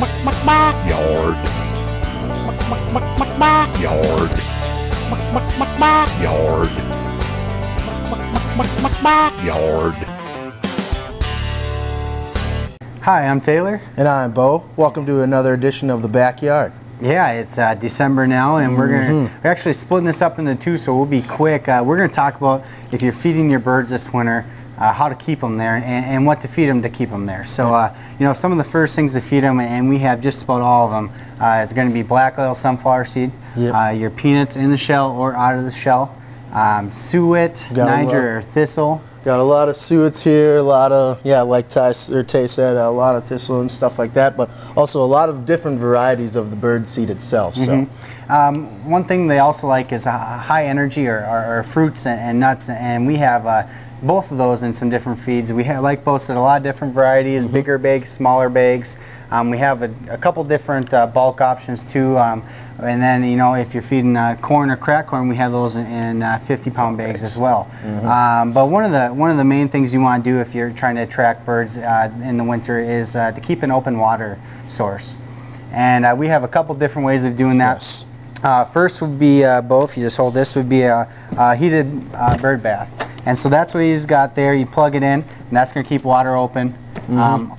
Backyard. Backyard. Backyard. Backyard. Hi, I'm Taylor. And I'm Bo. Welcome to another edition of The Backyard. Yeah, it's December now, and we're actually splitting this up into two, so we'll be quick. We're going to talk about if you're feeding your birds this winter, how to keep them there, and what to feed them to keep them there. So, you know, some of the first things to feed them, and we have just about all of them, is going to be black oil sunflower seed, your peanuts in the shell or out of the shell, suet, Niger, or thistle. Got a lot of suets here, a lot of, like Tay said, a lot of thistle and stuff like that, but also a lot of different varieties of the bird seed itself. So, one thing they also like is high energy or fruits and nuts, and we have both of those in some different feeds. We have, like Bo said, a lot of different varieties, bigger bags, smaller bags. We have a couple different bulk options too, and then, you know, if you're feeding corn or crack corn, we have those in 50-pound bags as well. But one of the main things you want to do if you're trying to attract birds in the winter is to keep an open water source, and we have a couple different ways of doing that. First would be, Bo, if you just hold this, would be a heated bird bath. And so that's what he's got there. You plug it in, and that's going to keep water open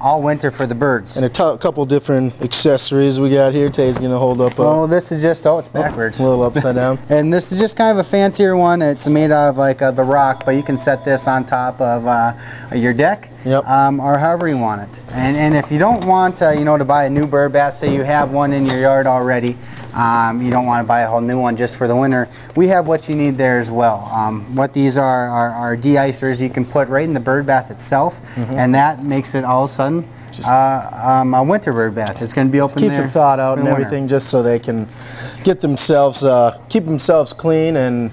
all winter for the birds. And a couple different accessories we got here. Tay's going to hold up. Oh, this is just, it's backwards. A little upside down. And this is just kind of a fancier one. It's made out of like the rock, but you can set this on top of your deck. Or however you want it. And if you don't want you know, to buy a new bird bath, say you have one in your yard already, you don't want to buy a whole new one just for the winter, we have what you need there as well. What these are de-icers you can put right in the bird bath itself, and that makes it all of a sudden a winter bird bath. It's going to be open Keeps there. them thawed out and everything, just so they can get themselves, keep themselves clean and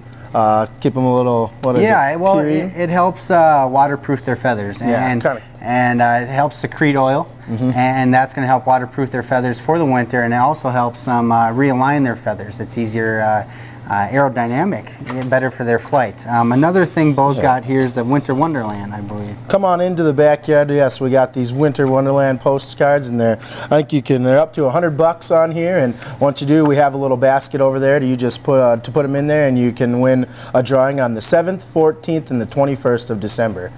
keep them a little, it helps waterproof their feathers, and it helps secrete oil, and that's going to help waterproof their feathers for the winter, and it also helps them realign their feathers. It's easier aerodynamic, better for their flight. Another thing Bo's got here is the Winter Wonderland, I believe. Come on into the backyard. Yes, we got these Winter Wonderland postcards, and they're up to $100 on here. And once you do, we have a little basket over there. You just put them in there, and you can win a drawing on the 7th, 14th, and the 21st of December,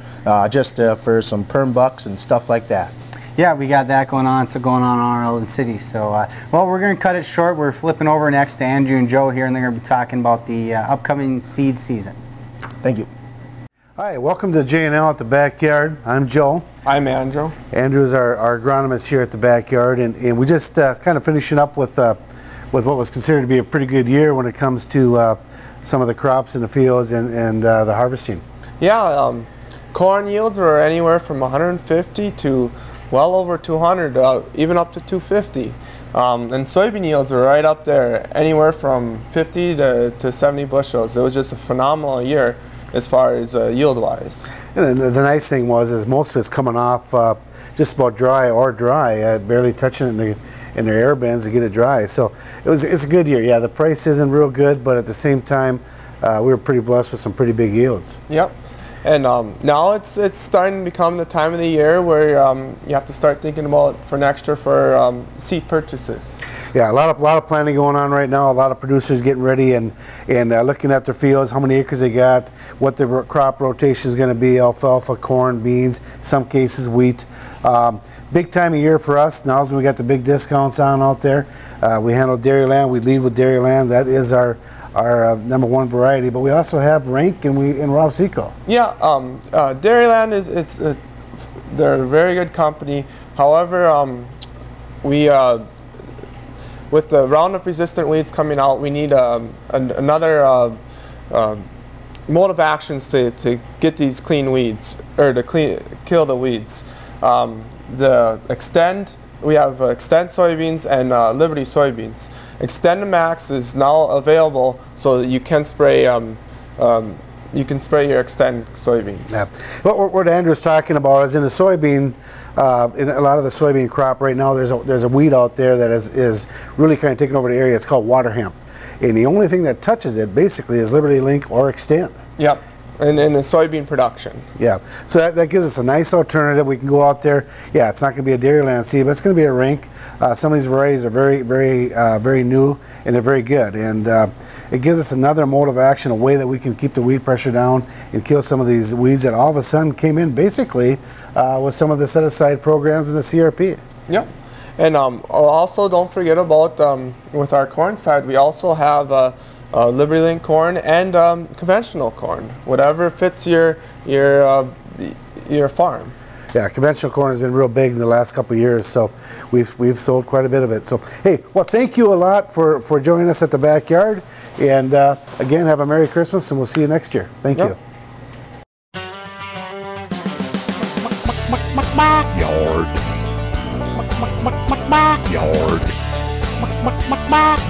just for some perm bucks and stuff like that. Yeah, we got that going on all in the city. So, well, we're going to cut it short. We're flipping over next to Andrew and Joe here, and they're going to be talking about the upcoming seed season. Thank you. Hi, welcome to J&L at the Backyard. I'm Joe. I'm Andrew. Andrew is our agronomist here at the Backyard, and we just kind of finishing up with what was considered to be a pretty good year when it comes to some of the crops in the fields and the harvesting. Yeah, corn yields were anywhere from 150 to well over 200, even up to 250. And soybean yields were right up there, anywhere from 50 to 70 bushels. It was just a phenomenal year as far as yield-wise. And the nice thing is most of it's coming off just about dry, barely touching it in their air bends to get it dry. So it's a good year. Yeah, the price isn't real good, but at the same time, we were pretty blessed with some pretty big yields. Yep. And now it's starting to become the time of the year where you have to start thinking about for next year for seed purchases. Yeah, a lot of planning going on right now. A lot of producers getting ready and looking at their fields, how many acres they got, what the crop rotation is going to be: alfalfa, corn, beans, some cases wheat. Big time of year for us. Now as we got the big discounts on out there, we handle Dairyland. We lead with Dairyland. That is our #1 variety, but we also have Rank and Rob Seco. Yeah, Dairyland they're a very good company. However, with the Roundup resistant weeds coming out, we need another mode of actions to get these clean weeds, or to kill the weeds. We have Extend soybeans and Liberty soybeans. Extend Max is now available, so that you can spray your Extend soybeans. Yeah. What Andrew's talking about is in the soybean, in a lot of the soybean crop right now, there's a weed out there that is really kind of taking over the area. It's called water hemp, and the only thing that touches it basically is Liberty Link or Extend. Yep. in the soybean production. Yeah, so that gives us a nice alternative. We can go out there. Yeah, it's not going to be a Dairyland seed, but it's going to be a Rink. Some of these varieties are very new, and they're very good. And it gives us another mode of action, a way that we can keep the weed pressure down and kill some of these weeds that all of a sudden came in basically with some of the set-aside programs in the CRP. Yep. And also don't forget about, with our corn side, we also have LibertyLink corn and conventional corn, whatever fits your farm. Yeah, conventional corn has been real big in the last couple of years, so we've sold quite a bit of it. So hey, well, thank you a lot for joining us at the backyard, and again, have a Merry Christmas, and we'll see you next year. Thank you. Yard. Yard.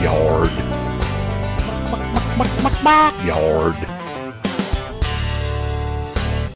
Yard. Yard.